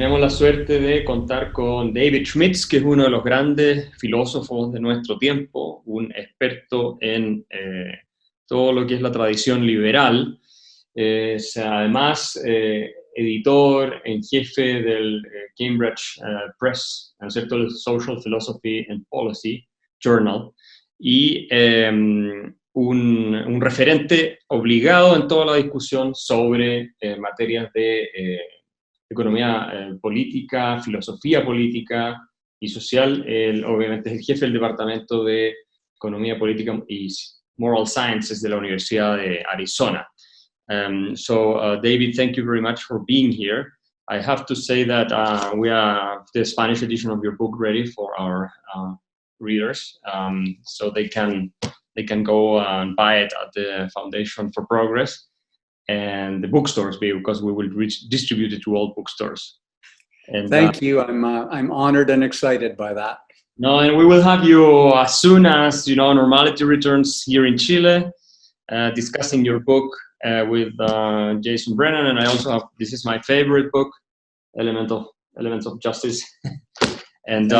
tenemos la suerte de contar con David Schmidtz, que es uno de los grandes filósofos de nuestro tiempo, un experto en todo lo que es la tradición liberal. Es además editor en jefe del Cambridge Press, ¿no es cierto?, el Social Philosophy and Policy Journal, y un referente obligado en toda la discusión sobre materias de economía política, filosofía política y social. Él obviamente es el jefe del Departamento de Economía Política y Moral Sciences de la Universidad de Arizona. David, thank you very much for being here. I have to say that we have the Spanish edition of your book ready for our readers, so they can go and buy it at the Foundation for Progress and the bookstores, because we will distribute it to all bookstores. And thank you. I'm honored and excited by that. No, and we will have you as soon as normality returns here in Chile, discussing your book with Jason Brennan, and I also have, this is my favorite book, Elements of Justice, and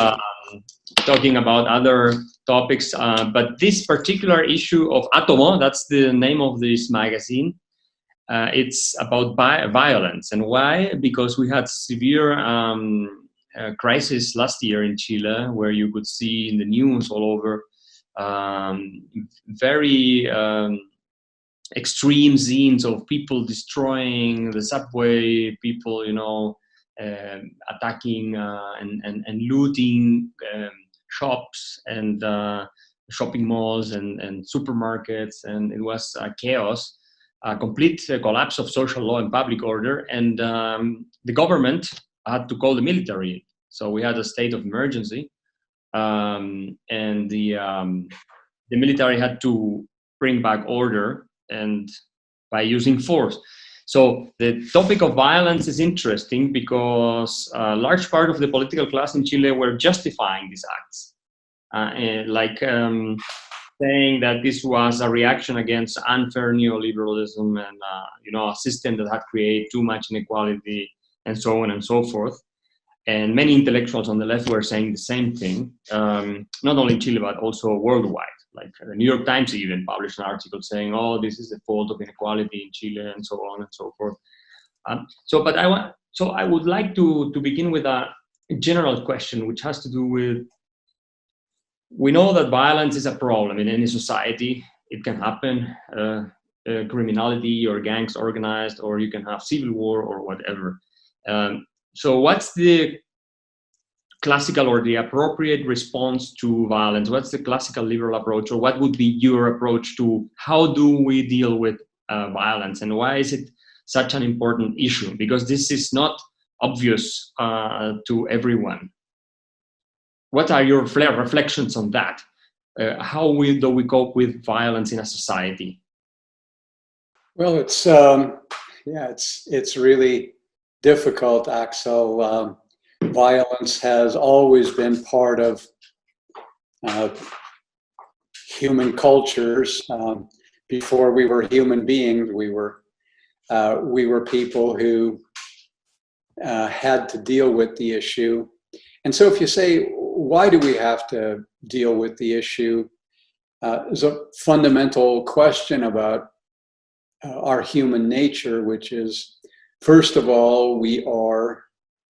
talking about other topics. But this particular issue of Atomo, that's the name of this magazine. It's about violence. And why? Because we had severe crisis last year in Chile, where you could see in the news all over very extreme scenes of people destroying the subway, people, attacking and looting shops and shopping malls and supermarkets, and it was chaos. A complete collapse of social law and public order, and the government had to call the military. So we had a state of emergency, and the military had to bring back order, and by using force. So the topic of violence is interesting because a large part of the political class in Chile were justifying these acts, saying that this was a reaction against unfair neoliberalism and a system that had created too much inequality and so on and so forth. And many intellectuals on the left were saying the same thing, not only in Chile but also worldwide. Like the New York Times even published an article saying, "Oh, this is the fault of inequality in Chile," and so on and so forth. I would like to begin with a general question, which has to do with, we know that violence is a problem in any society. It can happen, criminality or gangs organized, or you can have civil war or whatever. So what's the classical or the appropriate response to violence? What's the classical liberal approach, or what would be your approach to how do we deal with violence, and why is it such an important issue? Because this is not obvious to everyone. What are your reflections on that? How do we cope with violence in a society? Well, it's really difficult, Axel. Violence has always been part of human cultures. Before we were human beings, we were people who had to deal with the issue. And so if you say, why do we have to deal with the issue? There's a fundamental question about our human nature, which is, first of all, we are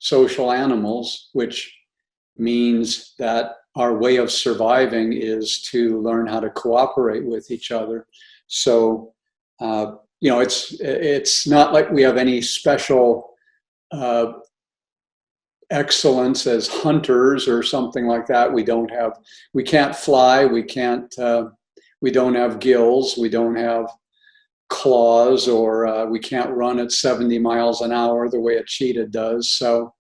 social animals, which means that our way of surviving is to learn how to cooperate with each other. So, it's not like we have any special excellence as hunters or something like that. We can't fly, we don't have gills, we don't have claws, or we can't run at 70 miles an hour the way a cheetah does. So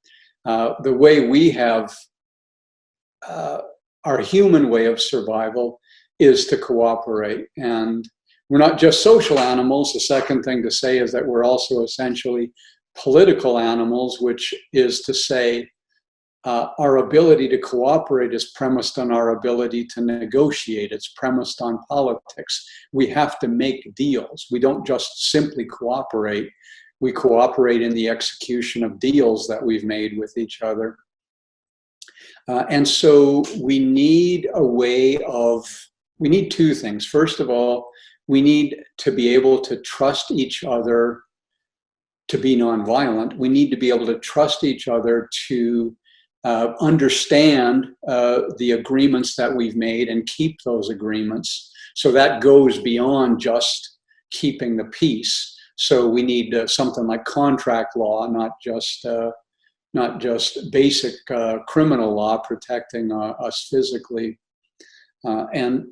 the way we have our human way of survival is to cooperate. And we're not just social animals. The second thing to say is that we're also essentially political animals, which is to say our ability to cooperate is premised on our ability to negotiate. It's premised on politics. We have to make deals. We don't just simply cooperate. We cooperate in the execution of deals that we've made with each other. And so we need we need two things. First of all, we need to be able to trust each other to be nonviolent. We need to be able to trust each other to understand the agreements that we've made and keep those agreements. So that goes beyond just keeping the peace. So we need something like contract law, not just basic criminal law protecting us physically. And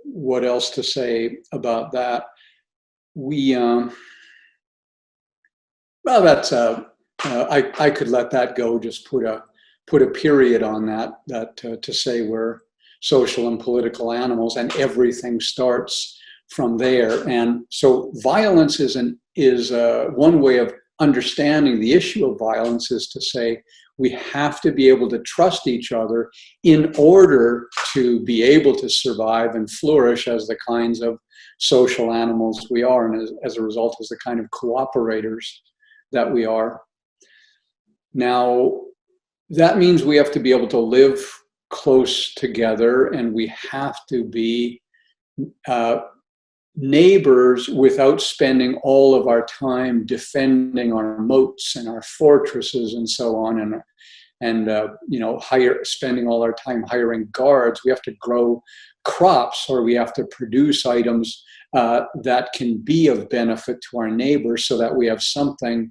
what else to say about that? Well, that's I could let that go. Just put a period on that. To say we're social and political animals, and everything starts from there. And so violence is one way of understanding the issue of violence, is to say we have to be able to trust each other in order to be able to survive and flourish as the kinds of social animals we are, and as a result, as the kind of cooperators that we are. Now, that means we have to be able to live close together, and we have to be neighbors without spending all of our time defending our moats and our fortresses and so on, and spending all our time hiring guards. We have to grow crops, or we have to produce items that can be of benefit to our neighbors, so that we have something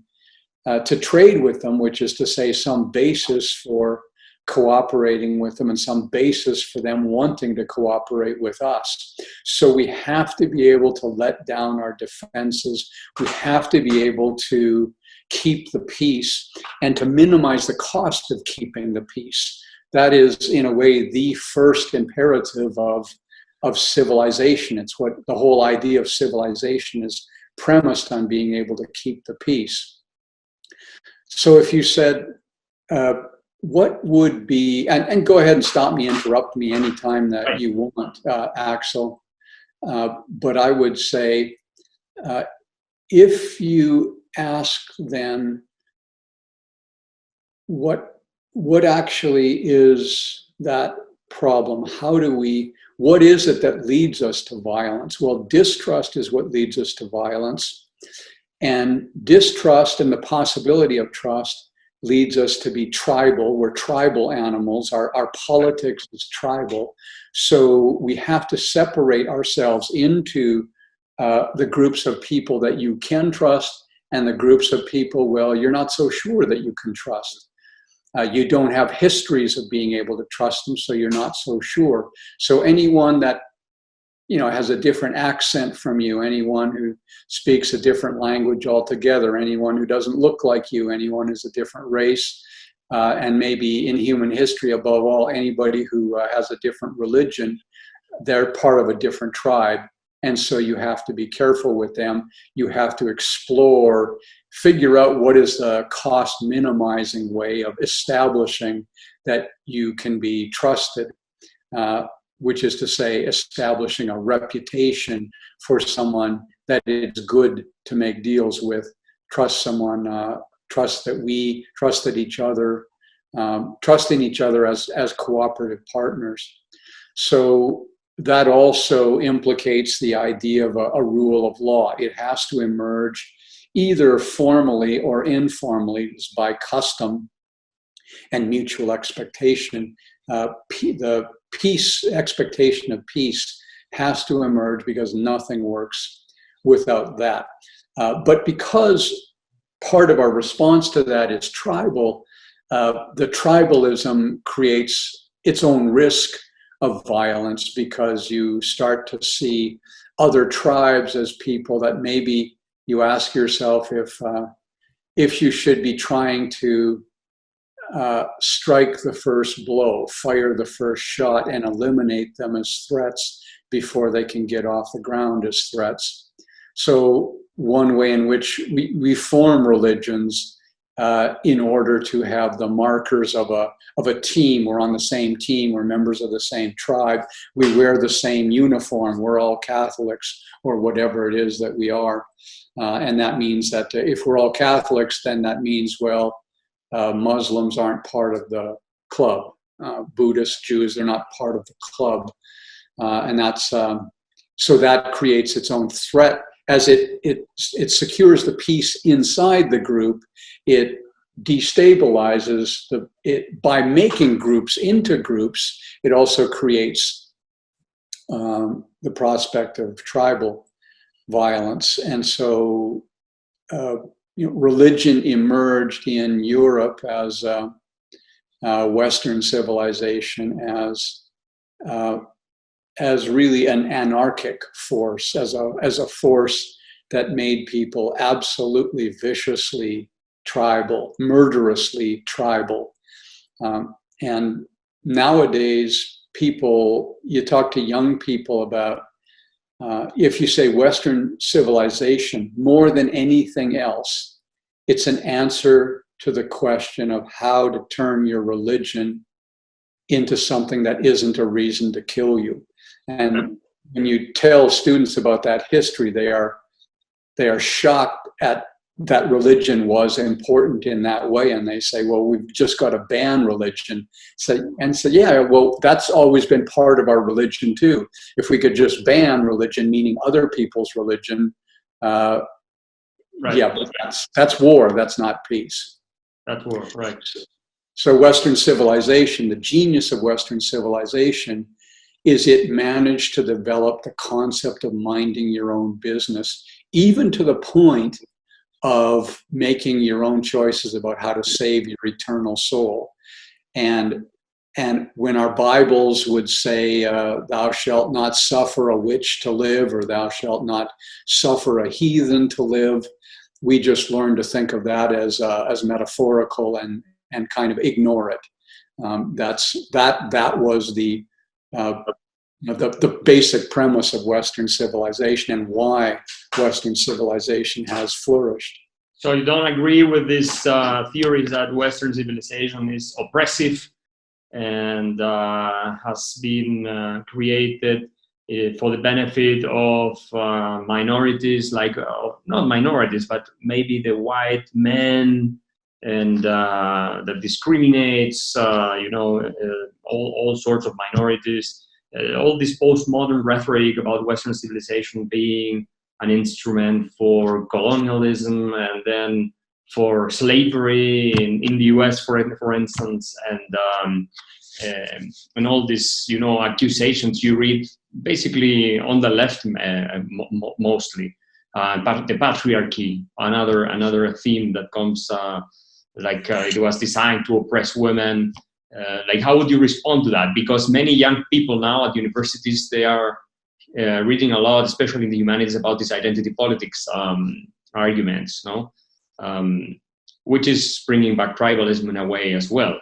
to trade with them, which is to say some basis for cooperating with them and some basis for them wanting to cooperate with us. So we have to be able to let down our defenses. We have to be able to keep the peace and to minimize the cost of keeping the peace. That is, in a way, the first imperative of civilization. It's what the whole idea of civilization is premised on, being able to keep the peace. So if you said, what would be, and go ahead and stop me, interrupt me anytime that you want, Axel, but I would say, if you ask then, what actually is that problem? What is it that leads us to violence? Well, distrust is what leads us to violence. And distrust and the possibility of trust leads us to be tribal. We're tribal animals. Our politics is tribal. So we have to separate ourselves into the groups of people that you can trust and the groups of people, well, you're not so sure that you can trust. You don't have histories of being able to trust them, so you're not so sure. So anyone that has a different accent from you, anyone who speaks a different language altogether, anyone who doesn't look like you, anyone who's a different race, and maybe in human history, above all, anybody who has a different religion, they're part of a different tribe. And so you have to be careful with them. You have to explore, figure out what is the cost minimizing way of establishing that you can be trusted. Which is to say, establishing a reputation for someone that it's good to make deals with, trust someone, trusting each other as cooperative partners. So that also implicates the idea of a rule of law. It has to emerge either formally or informally, by custom and mutual expectation. The expectation of peace has to emerge, because nothing works without that. But because part of our response to that is tribal, the tribalism creates its own risk of violence, because you start to see other tribes as people that maybe you ask yourself if you should be trying to strike the first blow, fire the first shot, and eliminate them as threats before they can get off the ground as threats. So one way in which we form religions in order to have the markers of a team. We're on the same team. We're members of the same tribe. We wear the same uniform. We're all Catholics, or whatever it is that we are. And that means that if we're all Catholics, then that means, well, Muslims aren't part of the club. Buddhists, Jews, they're not part of the club. And that's, so that creates its own threat. As it secures the peace inside the group, it destabilizes by making groups into groups. It also creates the prospect of tribal violence. And so religion emerged in Europe as Western civilization, as really an anarchic force, as a force that made people absolutely viciously tribal, murderously tribal. And nowadays, you talk to young people about, if you say Western civilization, more than anything else, it's an answer to the question of how to turn your religion into something that isn't a reason to kill you. And when you tell students about that history, they are shocked at that religion was important in that way, and they say, well, we've just got to ban religion. Yeah, well, that's always been part of our religion too. If we could just ban religion, meaning other people's religion, right. Yeah, but that's war, that's not peace. That's war, right. So Western civilization, the genius of Western civilization is it managed to develop the concept of minding your own business, even to the point of making your own choices about how to save your eternal soul. And when our Bibles would say, thou shalt not suffer a witch to live, or thou shalt not suffer a heathen to live, we just learned to think of that as metaphorical and kind of ignore it. That was the basic premise of Western civilization and why Western civilization has flourished. So you don't agree with this theory that Western civilization is oppressive and has been created for the benefit of minorities, like not minorities, but maybe the white men, and that discriminates, all sorts of minorities. All this postmodern rhetoric about Western civilization being an instrument for colonialism and then for slavery in the US, for instance, and all these, accusations you read basically on the left, mostly. But the patriarchy, another theme that comes, it was designed to oppress women. How would you respond to that? Because many young people now at universities, they are reading a lot, especially in the humanities, about this identity politics arguments, which is bringing back tribalism in a way as well.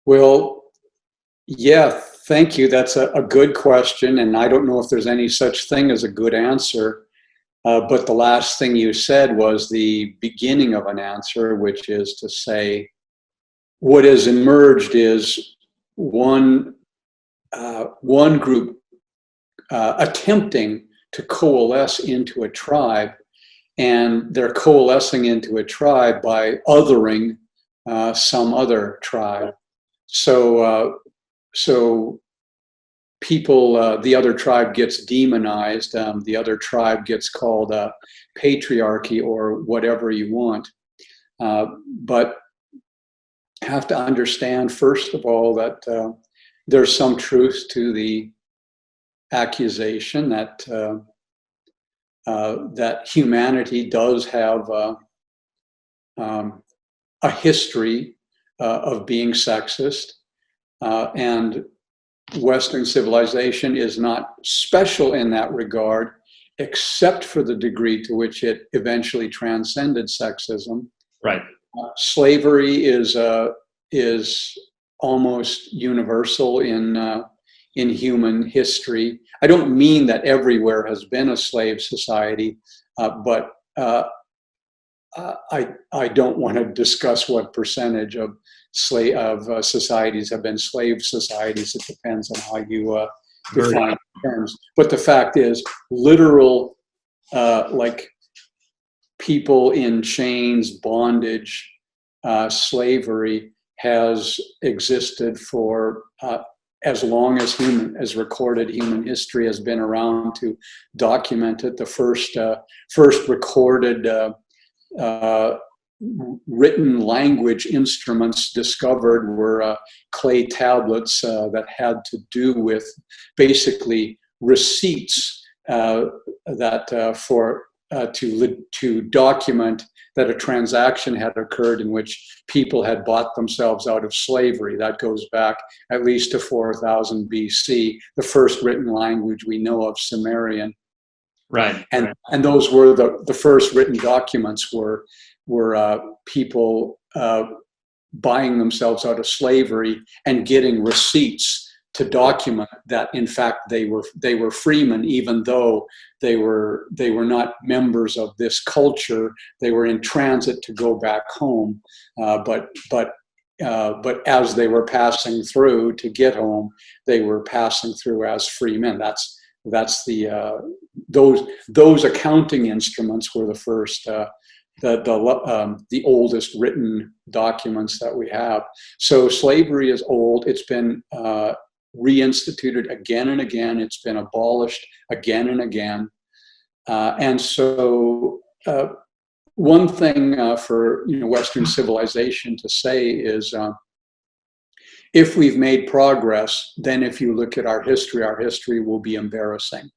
Well, yeah, thank you. That's a good question, and I don't know if there's any such thing as a good answer. But the last thing you said was the beginning of an answer, which is to say, what has emerged is one group attempting to coalesce into a tribe, and they're coalescing into a tribe by othering some other tribe. So people, the other tribe gets demonized, the other tribe gets called patriarchy or whatever you want. But have to understand, first of all, that there's some truth to the accusation that that humanity does have a history of being sexist, and Western civilization is not special in that regard, except for the degree to which it eventually transcended sexism. Right. Slavery is almost universal in human history. I don't mean that everywhere has been a slave society, but I don't want to discuss what percentage of societies have been slave societies. It depends on how you define terms. But the fact is, literal, like people in chains, bondage, slavery has existed for as long as recorded human history has been around to document it. The first recorded written language instruments discovered were clay tablets that had to do with basically receipts to document that a transaction had occurred in which people had bought themselves out of slavery. That goes back at least to 4000 BC. The first written language we know of, Sumerian. Right. And those were the first written documents were people buying themselves out of slavery and getting receipts to document that in fact they were freemen, even though they were not members of this culture. They were in transit to go back home, but as they were passing through to get home, they were passing through as free men. That's the those accounting instruments were the first. The oldest written documents that we have. So slavery is old. It's been reinstituted again and again. It's been abolished again and again. And so one thing for Western civilization to say is, if we've made progress, then if you look at our history will be embarrassing.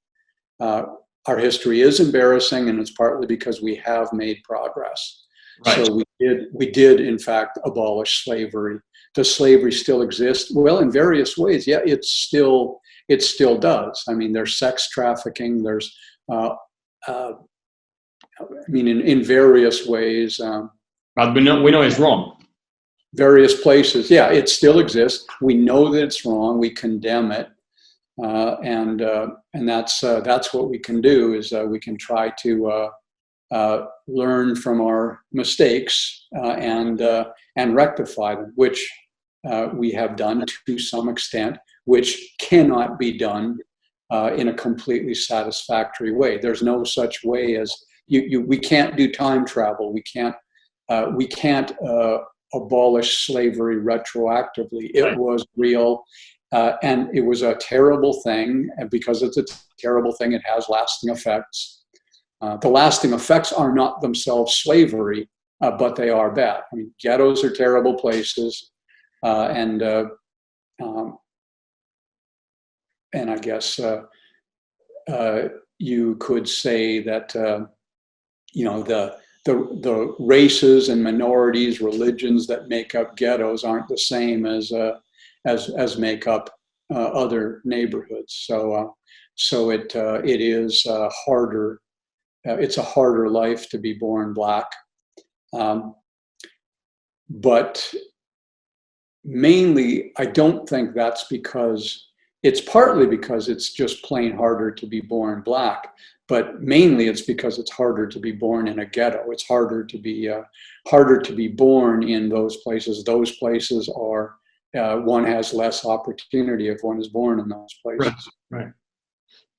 Our history is embarrassing, and it's partly because we have made progress. Right. So we did in fact abolish slavery. Does slavery still exist? Well, in various ways, yeah, it still does. I mean, there's sex trafficking. There's, in various ways. But we know it's wrong. Various places, yeah, it still exists. We know that it's wrong. We condemn it. And that's what we can do, is we can try to learn from our mistakes and rectify them, which we have done to some extent, which cannot be done in a completely satisfactory way. There's no such way as we can't do time travel. We can't abolish slavery retroactively. It was real. And it was a terrible thing, and because it's a terrible thing, it has lasting effects. The lasting effects are not themselves slavery, but they are bad. I mean, ghettos are terrible places, and I guess you could say that the races and minorities, religions that make up ghettos aren't the same as make up other neighborhoods. So it is harder. It's a harder life to be born Black, but mainly I don't think that's because it's partly because it's just plain harder to be born Black, but mainly it's because it's harder to be born in a ghetto. It's harder to be born in those places. Those places are. One has less opportunity if one is born in those places. Right.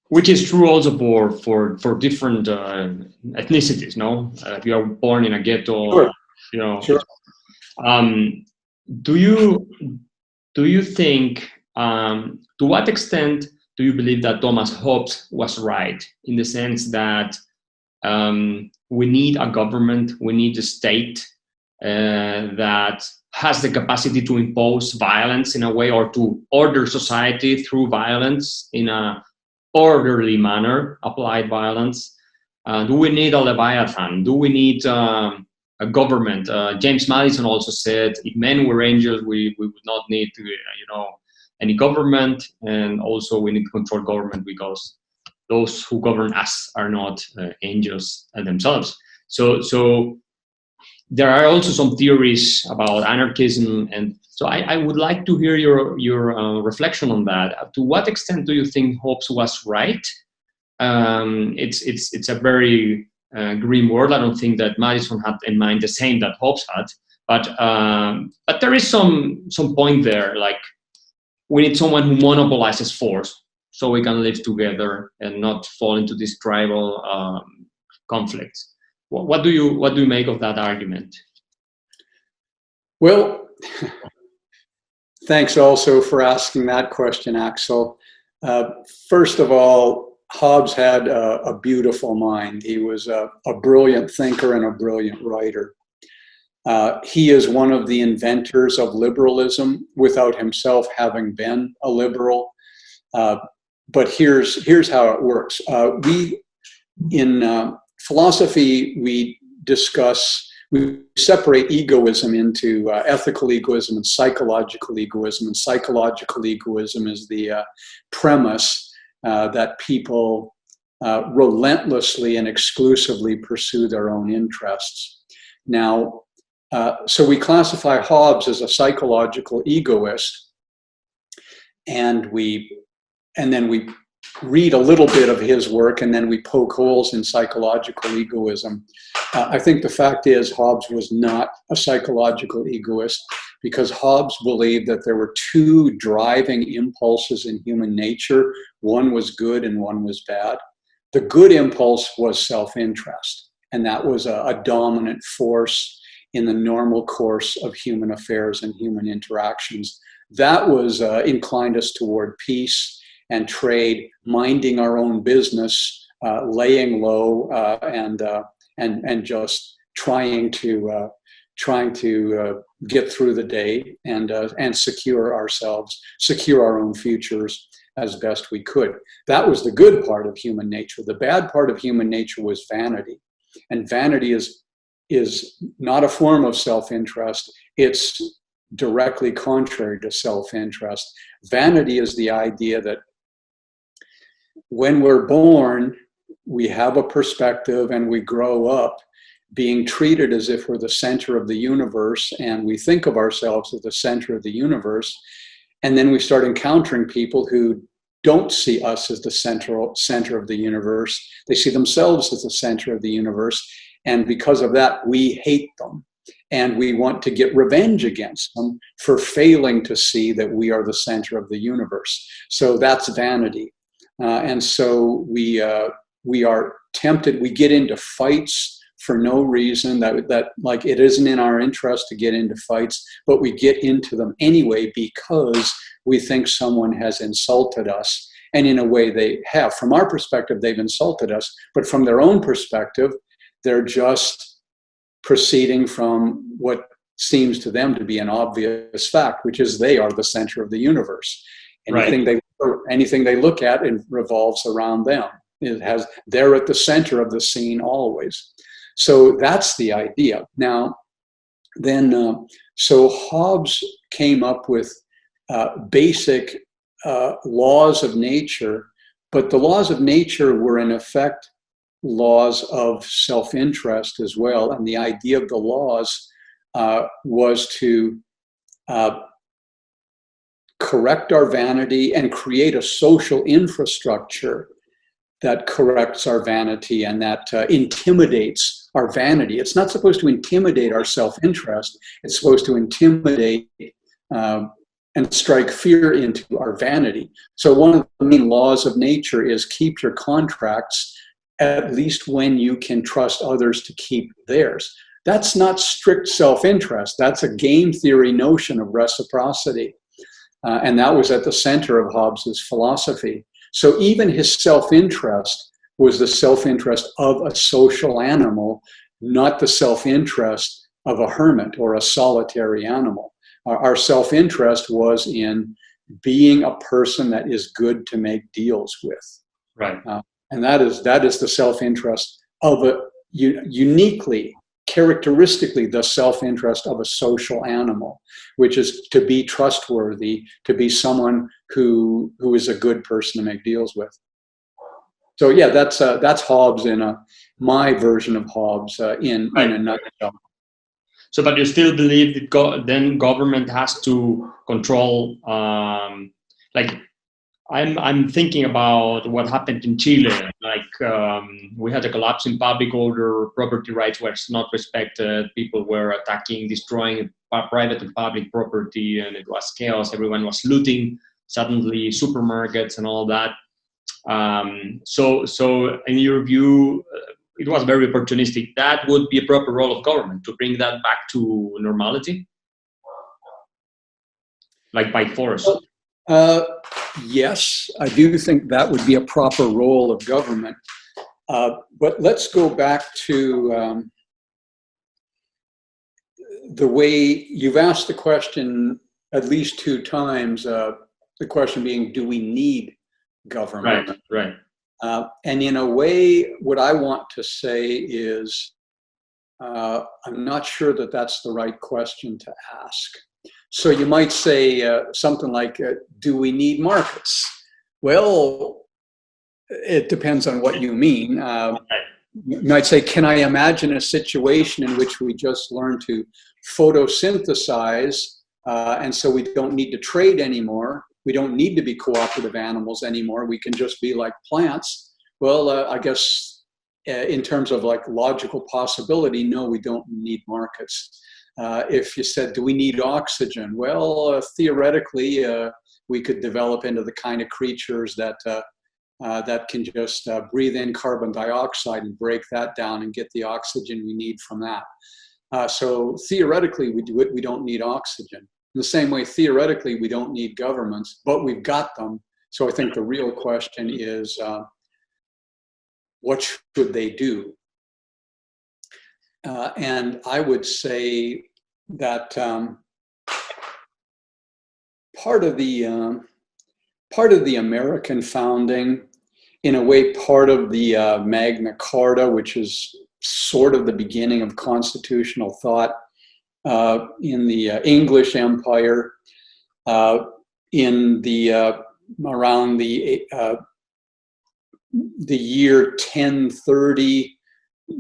Which is true also for different ethnicities. No, if you are born in a ghetto, sure. Sure. Do you think? To what extent do you believe that Thomas Hobbes was right in the sense that we need a government, we need a state that has the capacity to impose violence in a way, or to order society through violence in a orderly manner, applied violence? Do we need a Leviathan? Do we need a government? James Madison also said, if men were angels, we would not need to, any government, and also we need to control government because those who govern us are not angels themselves. So there are also some theories about anarchism, and so I would like to hear your reflection on that. To what extent do you think Hobbes was right? It's a very grim world. I don't think that Madison had in mind the same that Hobbes had, but there is some point there. Like, we need someone who monopolizes force so we can live together and not fall into these tribal conflicts. What do you make of that argument? Well, thanks also for asking that question, Axel. First of all, Hobbes had a beautiful mind. He was a brilliant thinker and a brilliant writer. He is one of the inventors of liberalism without himself having been a liberal. But here's how it works. We, in philosophy, we separate egoism into ethical egoism and psychological egoism. And psychological egoism is the premise that people relentlessly and exclusively pursue their own interests. Now, so we classify Hobbes as a psychological egoist, and then we read a little bit of his work, and then we poke holes in psychological egoism. I think the fact is Hobbes was not a psychological egoist, because Hobbes believed that there were two driving impulses in human nature. One was good and one was bad. The good impulse was self-interest, and that was a dominant force in the normal course of human affairs and human interactions. That was inclined us toward peace and trade, minding our own business, laying low, and just trying to get through the day and secure ourselves, secure our own futures as best we could. That was the good part of human nature. The bad part of human nature was vanity, and vanity is not a form of self-interest. It's directly contrary to self-interest. Vanity is the idea that when we're born, we have a perspective and we grow up being treated as if we're the center of the universe, and we think of ourselves as the center of the universe. And then we start encountering people who don't see us as the center of the universe. They see themselves as the center of the universe. And because of that, we hate them. And we want to get revenge against them for failing to see that we are the center of the universe. So that's vanity. And so we are tempted, we get into fights for no reason, that like it isn't in our interest to get into fights, but we get into them anyway because we think someone has insulted us. And in a way they have. From our perspective, they've insulted us, but from their own perspective, they're just proceeding from what seems to them to be an obvious fact, which is they are the center of the universe. Anything they look at, it revolves around them. They're at the center of the scene always. So that's the idea. Now, then, so Hobbes came up with basic laws of nature, but the laws of nature were in effect laws of self-interest as well. And the idea of the laws was to correct our vanity and create a social infrastructure that corrects our vanity and that intimidates our vanity. It's not supposed to intimidate our self-interest. It's supposed to intimidate and strike fear into our vanity. So one of the main laws of nature is keep your contracts, at least when you can trust others to keep theirs. That's not strict self-interest. That's a game theory notion of reciprocity. And that was at the center of Hobbes's philosophy. So even his self-interest was the self-interest of a social animal, not the self-interest of a hermit or a solitary animal. Our self-interest was in being a person that is good to make deals with. Right. And that is the self-interest of a uniquely, characteristically, the self-interest of a social animal, which is to be trustworthy, to be someone who is a good person to make deals with. So yeah, that's Hobbes in my version of Hobbes in a nutshell. So, but you still believe that then government has to control, like I'm thinking about what happened in Chile. Like we had a collapse in public order, property rights were not respected, people were attacking, destroying private and public property, and it was chaos. Everyone was looting. Suddenly, supermarkets and all that. So in your view, it was very opportunistic. That would be a proper role of government to bring that back to normality, like by force. Yes, I do think that would be a proper role of government. But let's go back to the way you've asked the question at least 2 times. The question being, do we need government? Right. And in a way, what I want to say is, I'm not sure that that's the right question to ask. So you might say something like, do we need markets? Well, it depends on what you mean. You might say, can I imagine a situation in which we just learn to photosynthesize, and so we don't need to trade anymore? We don't need to be cooperative animals anymore. We can just be like plants. Well, I guess in terms of like logical possibility, no, we don't need markets. If you said, do we need oxygen? Well, theoretically, we could develop into the kind of creatures that can just breathe in carbon dioxide and break that down and get the oxygen we need from that. So theoretically, we don't need oxygen. In the same way, theoretically, we don't need governments, but we've got them. So I think the real question is, what should they do? And I would say that part of the American founding, in a way, part of the Magna Carta, which is sort of the beginning of constitutional thought in the English Empire, in the around the year 1030,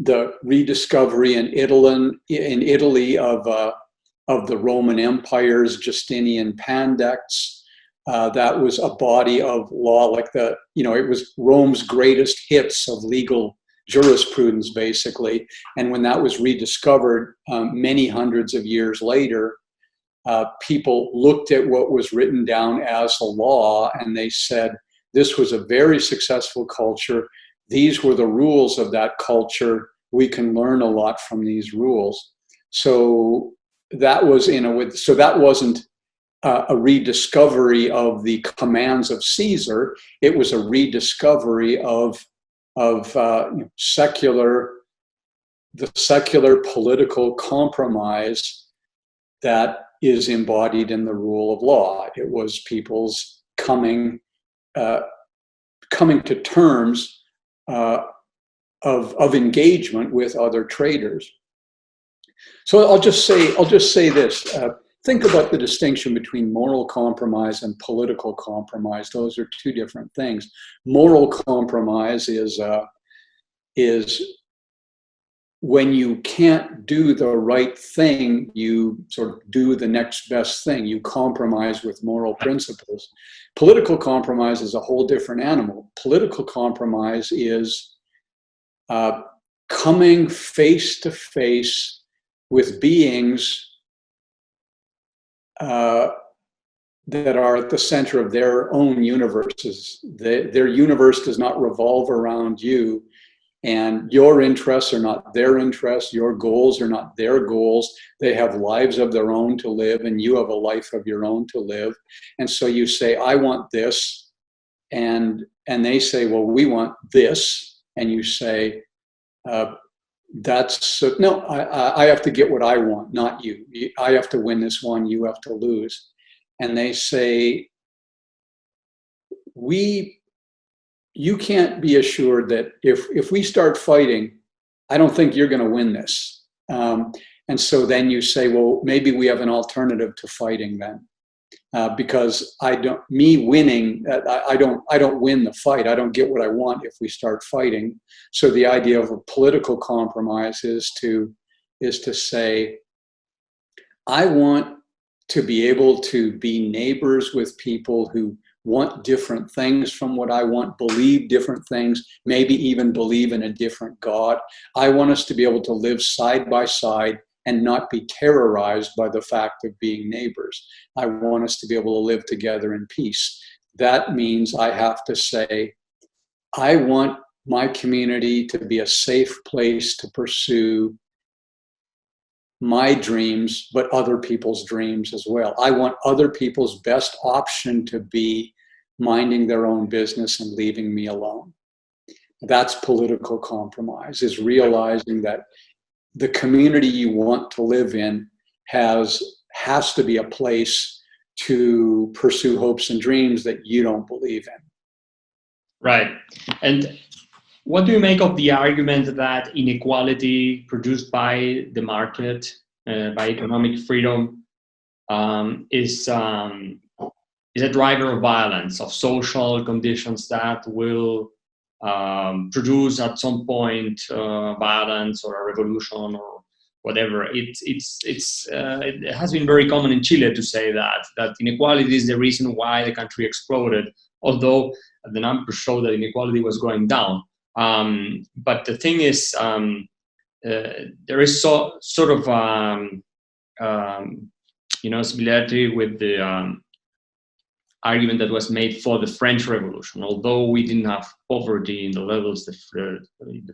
the rediscovery in Italy of the Roman Empire's Justinian Pandects. That was a body of law, like it was Rome's greatest hits of legal jurisprudence, basically. And when that was rediscovered many hundreds of years later, people looked at what was written down as a law and they said, this was a very successful culture. These were the rules of that culture. We can learn a lot from these rules. So that was so that wasn't a rediscovery of the commands of Caesar. It was a rediscovery of the secular political compromise that is embodied in the rule of law. It was people's coming to terms of engagement with other traders. So I'll just say this. Think about the distinction between moral compromise and political compromise. Those are 2 different things. Moral compromise is when you can't do the right thing, you sort of do the next best thing. You compromise with moral principles. Political compromise is a whole different animal. Political compromise is coming face to face with beings that are at the center of their own universes. Their universe does not revolve around you, and your interests are not their interests. Your goals are not their goals. They have lives of their own to live, and you have a life of your own to live. And so you say, I want this, and they say, well, we want this, and you say, no, I have to get what I want, not you. I have to win this one, you have to lose. And they say, you can't be assured that if we start fighting, I don't think you're going to win this. And so then you say, well, maybe we have an alternative to fighting then. Because I don't win the fight. I don't get what I want if we start fighting. So the idea of a political compromise is to say, I want to be able to be neighbors with people who want different things from what I want, believe different things, maybe even believe in a different God. I want us to be able to live side by side and not be terrorized by the fact of being neighbors. I want us to be able to live together in peace. That means I have to say, I want my community to be a safe place to pursue my dreams, but other people's dreams as well. I want other people's best option to be minding their own business and leaving me alone. That's political compromise, is realizing that the community you want to live in has to be a place to pursue hopes and dreams that you don't believe in. Right. And what do you make of the argument that inequality produced by the market, by economic freedom, is a driver of violence, of social conditions that will produce at some point violence or a revolution or whatever? It has been very common in Chile to say that inequality is the reason why the country exploded, although the numbers show that inequality was going down. But the thing is, there is sort of similarity with the argument that was made for the French Revolution. Although we didn't have poverty in the levels the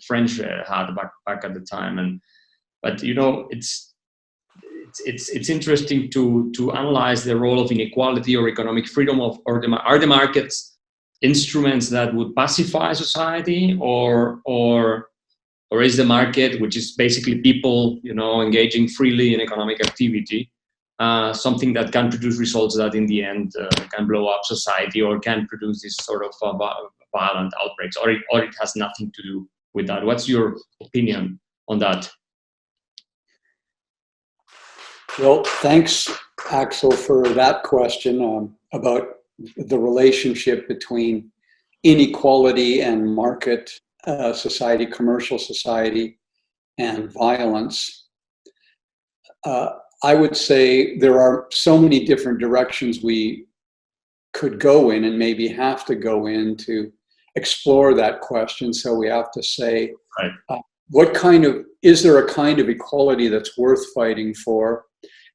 French had back at the time, but it's interesting to analyze the role of inequality or economic freedom are the markets instruments that would pacify society, or is the market, which is basically people engaging freely in economic activity, something that can produce results that in the end can blow up society or can produce this sort of violent outbreaks, or it has nothing to do with that? What's your opinion on that? Well, thanks, Axel, for that question about the relationship between inequality and market society, commercial society, and violence. I would say there are so many different directions we could go in and maybe have to go in to explore that question. So we have to say, right. Is there a kind of equality that's worth fighting for?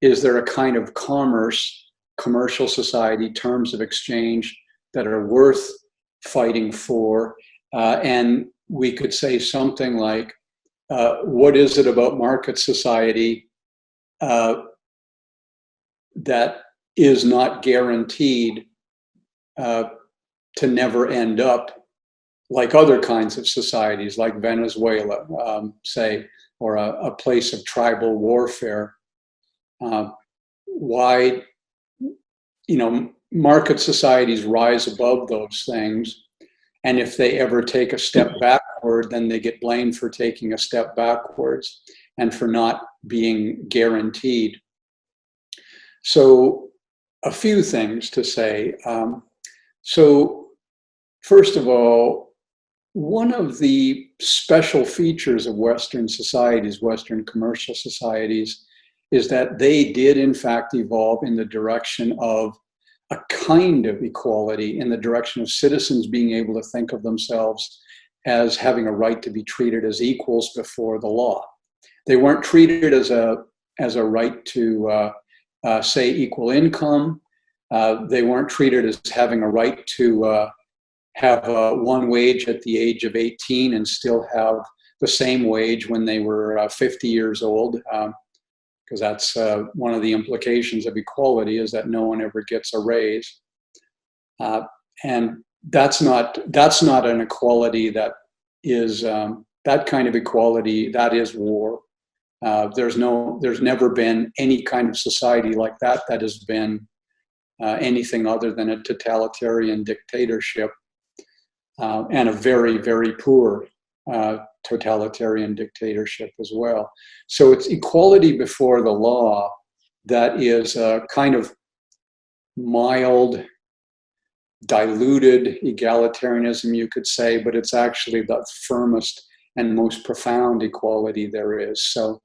Is there a kind of commercial society, terms of exchange that are worth fighting for? And we could say something like, what is it about market society that is not guaranteed to never end up like other kinds of societies, like Venezuela, say, or a place of tribal warfare? Why, market societies rise above those things, and if they ever take a step backward, then they get blamed for taking a step backwards and for not being guaranteed. So a few things to say. So first of all, one of the special features of Western societies, Western commercial societies, is that they did in fact evolve in the direction of a kind of equality, in the direction of citizens being able to think of themselves as having a right to be treated as equals before the law. They weren't treated as a right to, say, equal income. They weren't treated as having a right to have one wage at the age of 18 and still have the same wage when they were 50 years old. Because that's one of the implications of equality, is that no one ever gets a raise. And that's not an equality that is, that kind of equality, that is war. There's never been any kind of society like that has been anything other than a totalitarian dictatorship, and a very, very poor totalitarian dictatorship as well. So it's equality before the law that is a kind of mild, diluted egalitarianism, you could say, but it's actually the firmest and most profound equality there is. So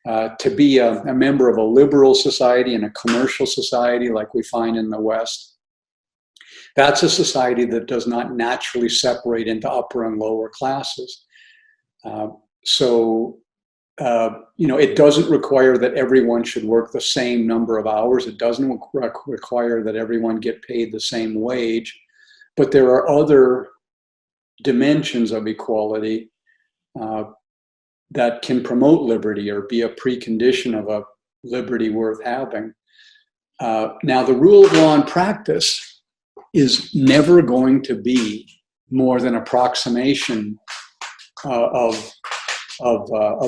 to be a member of a liberal society and a commercial society like we find in the West That's a society that does not naturally separate into upper and lower classes. It doesn't require that everyone should work the same number of hours. It doesn't require that everyone get paid the same wage. But there are other dimensions of equality that can promote liberty or be a precondition of a liberty worth having. Now, the rule of law in practice is never going to be more than approximation of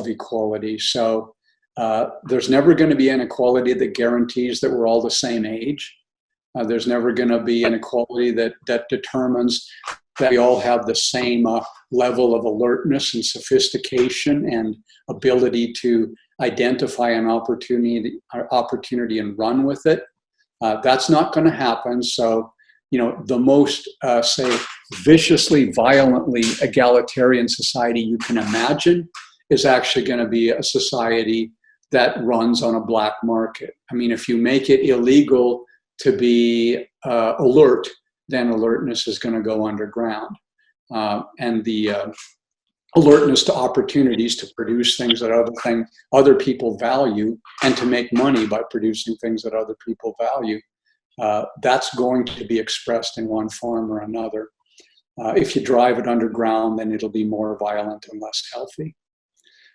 equality. So there's never going to be an equality that guarantees that we're all the same age. There's never going to be an equality that determines that we all have the same level of alertness and sophistication and ability to identify an opportunity and run with it. That's not going to happen. So, the most, say, viciously, violently egalitarian society you can imagine is actually going to be a society that runs on a black market. I mean, if you make it illegal to be alert, then alertness is going to go underground. And the alertness to opportunities to produce things that other people value and to make money by producing things that other people value, that's going to be expressed in one form or another. If you drive it underground, then it'll be more violent and less healthy.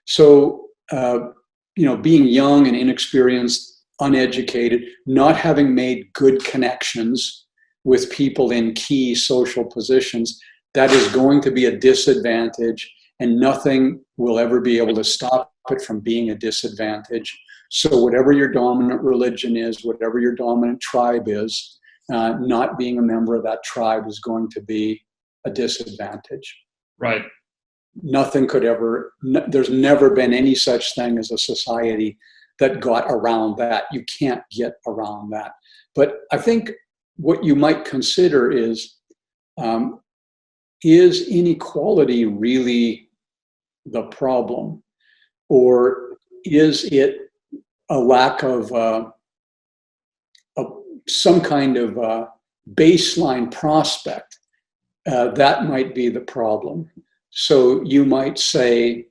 So, being young and inexperienced, uneducated, not having made good connections with people in key social positions, that is going to be a disadvantage, and nothing will ever be able to stop it from being a disadvantage. So whatever your dominant religion is, whatever your dominant tribe is, not being a member of that tribe is going to be a disadvantage. Right. There's never been any such thing as a society that got around that. You can't get around that. But I think what you might consider is inequality really the problem? Or is it a lack of some kind of baseline prospect? That might be the problem. So you might say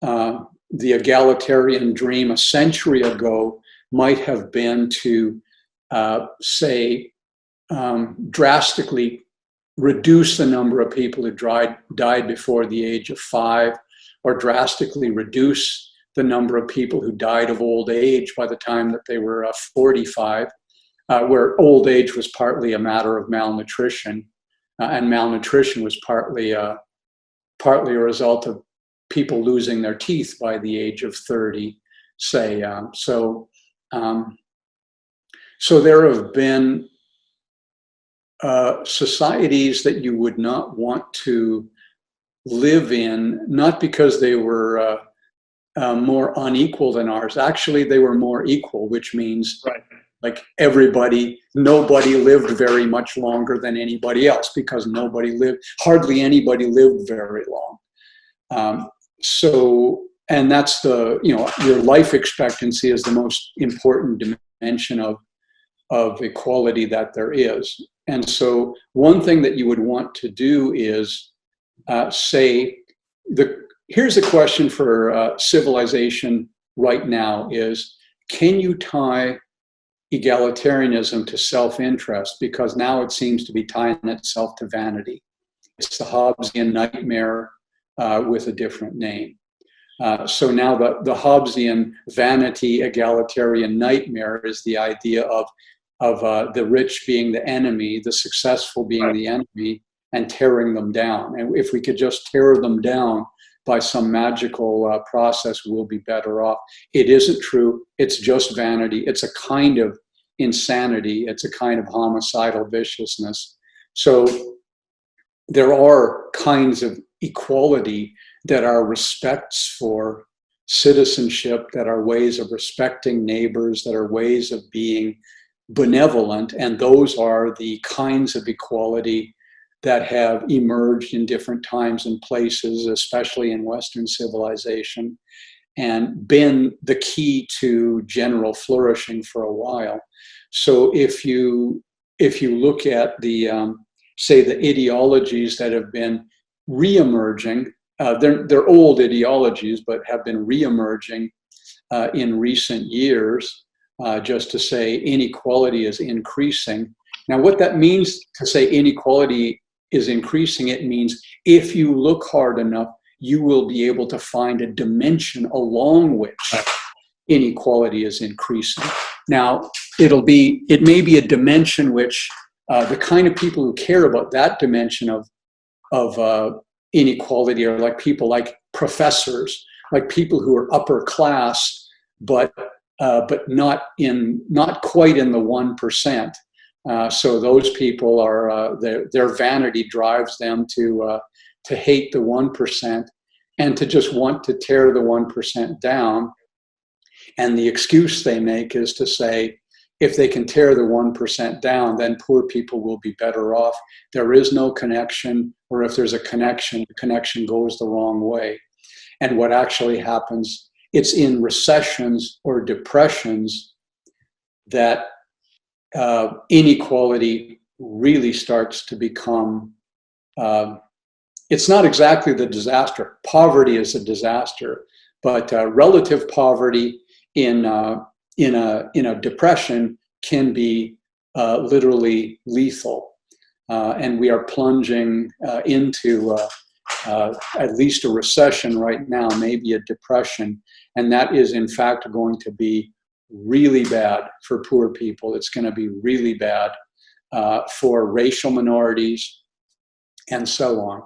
the egalitarian dream a century ago might have been to, drastically reduce the number of people who died before the age of 5, or drastically reduce the number of people who died of old age by the time that they were 45, where old age was partly a matter of malnutrition, and malnutrition was partly a result of people losing their teeth by the age of 30, say. So there have been societies that you would not want to live in, not because they were more unequal than ours. Actually, they were more equal, which means like nobody lived very much longer than anybody else, because hardly anybody lived very long. And that's your life expectancy is the most important dimension of equality that there is. And so one thing that you would want to do is here's a question for civilization right now is, can you tie egalitarianism to self-interest? Because now it seems to be tying itself to vanity. It's the Hobbesian nightmare with a different name. So now the Hobbesian vanity egalitarian nightmare is the idea of the rich being the enemy, the successful being the enemy, and tearing them down. And if we could just tear them down by some magical process, we'll be better off. It isn't true. It's just vanity. It's a kind of insanity. It's a kind of homicidal viciousness. So there are kinds of equality that are respects for citizenship, that are ways of respecting neighbors, that are ways of being benevolent, and those are the kinds of equality that have emerged in different times and places, especially in Western civilization, and been the key to general flourishing for a while. So if you if you look at the, say, the ideologies that have been re-emerging, they're old ideologies, but have been re-emerging in recent years, just to say inequality is increasing. Now, what that means to say inequality is increasing, it means if you look hard enough, you will be able to find a dimension along which inequality is increasing. Now, it may be a dimension which the kind of people who care about that dimension of inequality are like people like professors, like people who are upper class, but not quite in the 1%. So those people are their vanity drives them to hate the 1% and to just want to tear the 1% down. And the excuse they make is to say, if they can tear the 1% down, then poor people will be better off. There is no connection, or if there's a connection, the connection goes the wrong way. And what actually happens, it's in recessions or depressions that inequality really starts to become, it's not exactly the disaster. Poverty is a disaster, but relative poverty in a depression can be literally lethal. And we are plunging into at least a recession right now, maybe a depression. And that is in fact going to be really bad for poor people. It's going to be really bad for racial minorities and so on.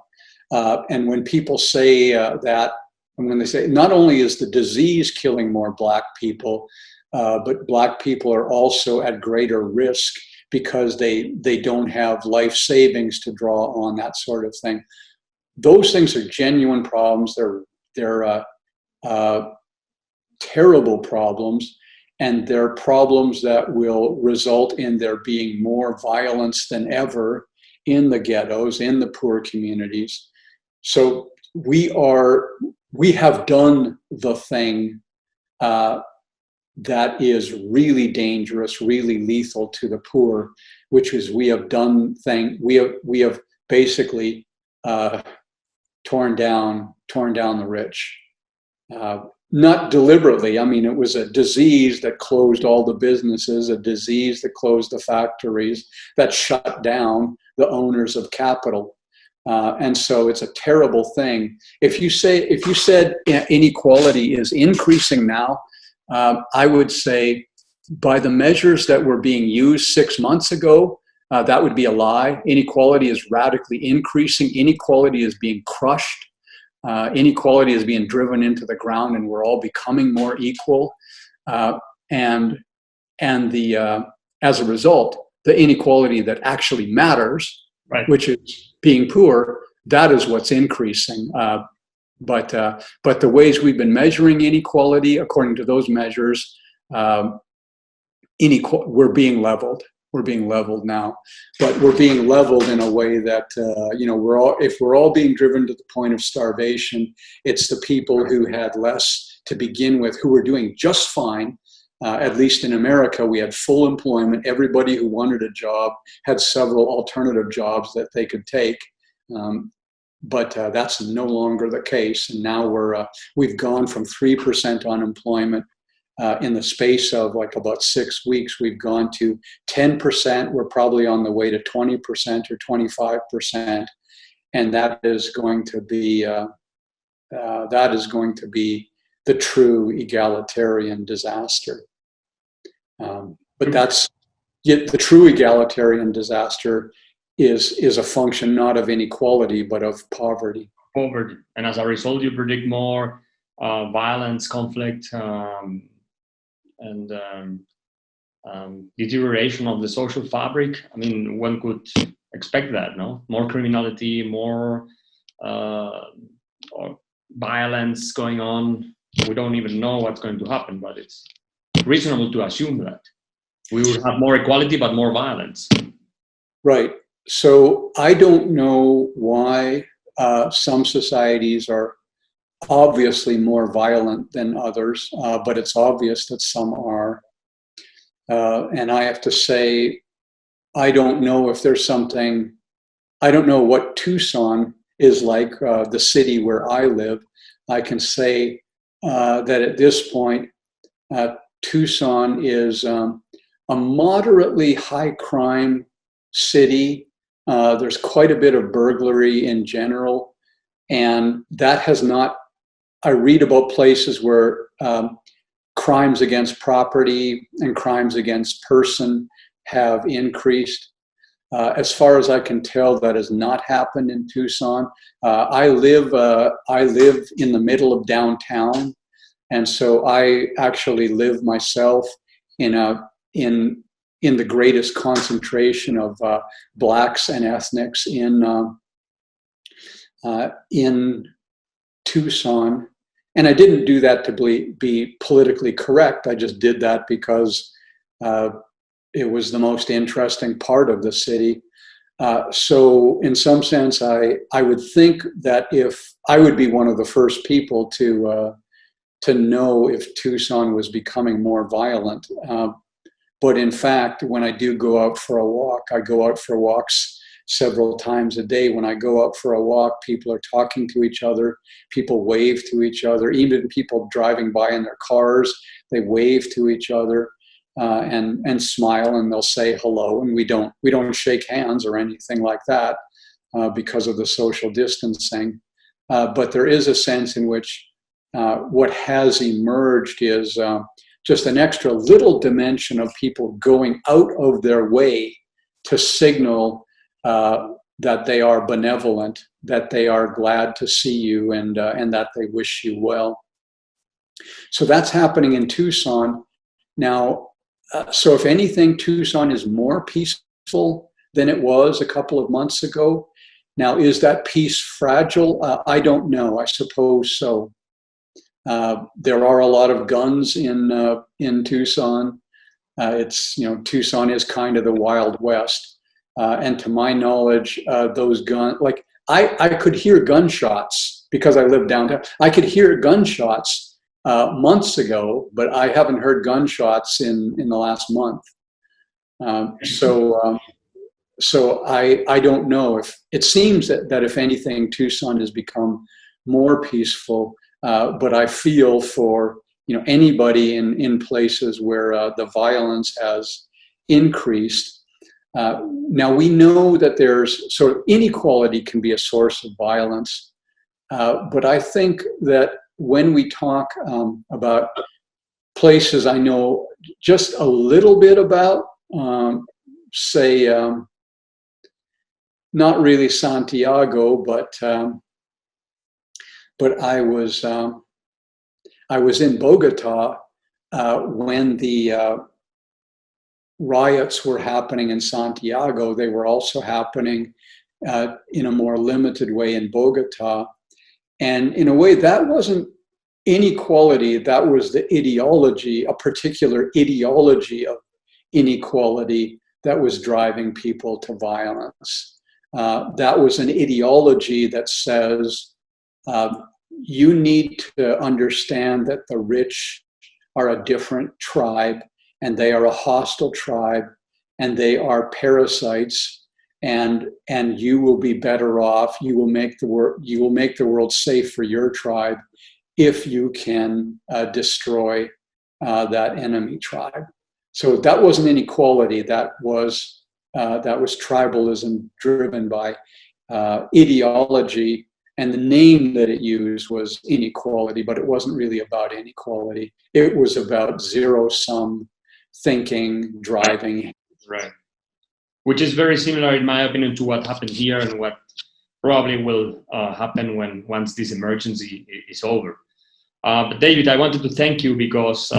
And when people say that, and when they say not only is the disease killing more Black people, but Black people are also at greater risk because they don't have life savings to draw on, that sort of thing. Those things are genuine problems. They're terrible problems, and they're problems that will result in there being more violence than ever in the ghettos, in the poor communities. So we have done the thing that is really dangerous, really lethal to the poor, which is we have basically torn down the rich. Not deliberately. I mean, it was a disease that closed all the businesses, a disease that closed the factories, that shut down the owners of capital. And so it's a terrible thing. If you said inequality is increasing now, I would say by the measures that were being used 6 months ago, that would be a lie. Inequality is radically increasing. Inequality is being crushed. Inequality is being driven into the ground, and we're all becoming more equal. And as a result, the inequality that actually matters, right, which is being poor, that is what's increasing. But the ways we've been measuring inequality, according to those measures, we're being leveled. We're being leveled now, but we're being leveled in a way that if we're all being driven to the point of starvation, it's the people who had less to begin with who were doing just fine. At least in America, we had full employment. Everybody who wanted a job had several alternative jobs that they could take. But that's no longer the case. And now we've gone from 3% unemployment in the space of like about 6 weeks. We've gone to 10%. We're probably on the way to 20% or 25. And that is going to be the true egalitarian disaster. But that's yet the true egalitarian disaster is a function not of inequality, but of poverty. Poverty. And as a result, you predict more violence, conflict, and deterioration of the social fabric. I mean, one could expect that, no? More criminality, more violence going on. We don't even know what's going to happen, but it's reasonable to assume that we will have more equality, but more violence. Right. So I don't know why some societies are obviously more violent than others, but it's obvious that some are. And I have to say, I don't know if there's something, I don't know what Tucson is like, the city where I live. I can say that at this point, Tucson is a moderately high crime city. There's quite a bit of burglary in general, and that has not, I read about places where crimes against property and crimes against person have increased. As far as I can tell, that has not happened in Tucson. I live in the middle of downtown, and so I actually live myself in the greatest concentration of blacks and ethnics in Tucson. And I didn't do that to be politically correct. I just did that because it was the most interesting part of the city. So in some sense, I would think that if I would be one of the first people to know if Tucson was becoming more violent. But in fact, when I do go out for a walk, I go out for walks several times a day. When I go out for a walk, people are talking to each other. People wave to each other. Even people driving by in their cars, they wave to each other and smile, and they'll say hello. And we don't shake hands or anything like that because of the social distancing. But there is a sense in which what has emerged is just an extra little dimension of people going out of their way to signal that they are benevolent, that they are glad to see you, and that they wish you well. So that's happening in Tucson. Now, so if anything, Tucson is more peaceful than it was a couple of months ago. Now, is that peace fragile? I don't know. I suppose so. There are a lot of guns in Tucson. Tucson is kind of the Wild West. And to my knowledge, those guns, like I could hear gunshots because I live downtown. I could hear gunshots months ago, but I haven't heard gunshots in the last month. So I don't know. If it seems that if anything, Tucson has become more peaceful. But I feel for anybody in places where the violence has increased. Now we know that there's sort of inequality can be a source of violence, but I think that when we talk about places I know just a little bit about, say not really Santiago, but I was in Bogota when the riots were happening in Santiago. They were also happening in a more limited way in Bogota. And in a way, that wasn't inequality. That was the ideology, a particular ideology of inequality that was driving people to violence. That was an ideology that says, you need to understand that the rich are a different tribe, and they are a hostile tribe, and they are parasites, and you will be better off. You will make the world safe for your tribe if you can destroy that enemy tribe. So that wasn't inequality. That was tribalism driven by ideology. And the name that it used was inequality, but it wasn't really about inequality. It was about zero-sum thinking, driving. Right. Which is very similar, in my opinion, to what happened here and what probably will happen once this emergency is over. But David, I wanted to thank you because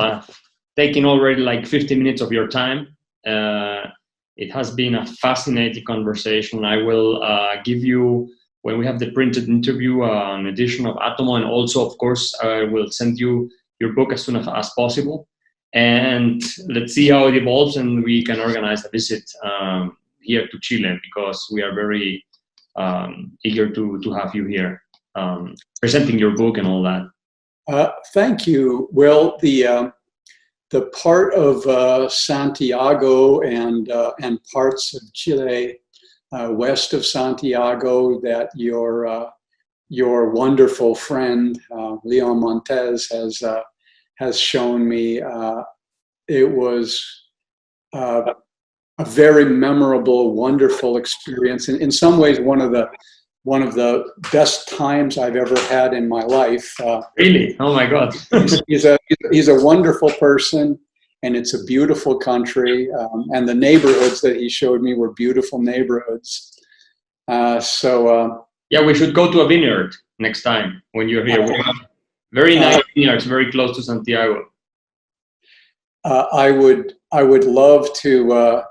taking already like 50 minutes of your time, it has been a fascinating conversation. I will give you, when we have the printed interview, an edition of Atomo, and also, of course, I will send you your book as soon as possible. And let's see how it evolves, and we can organize a visit here to Chile, because we are very eager to have you here presenting your book and all that. Thank you. Well, the part of Santiago and parts of Chile west of Santiago that your wonderful friend Leon Montes has shown me. It was a very memorable, wonderful experience, and in some ways one of the best times I've ever had in my life. Really? Oh my God! he's a wonderful person, and it's a beautiful country, and the neighborhoods that he showed me were beautiful neighborhoods. Yeah, we should go to a vineyard next time when you're here. Very nice vineyards, very close to Santiago. I would love to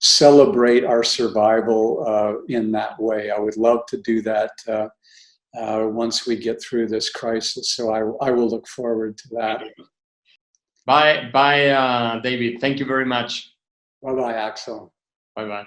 celebrate our survival in that way. I would love to do that once we get through this crisis. So I will look forward to that. Bye, David. Thank you very much. Bye-bye, Axel. Bye-bye.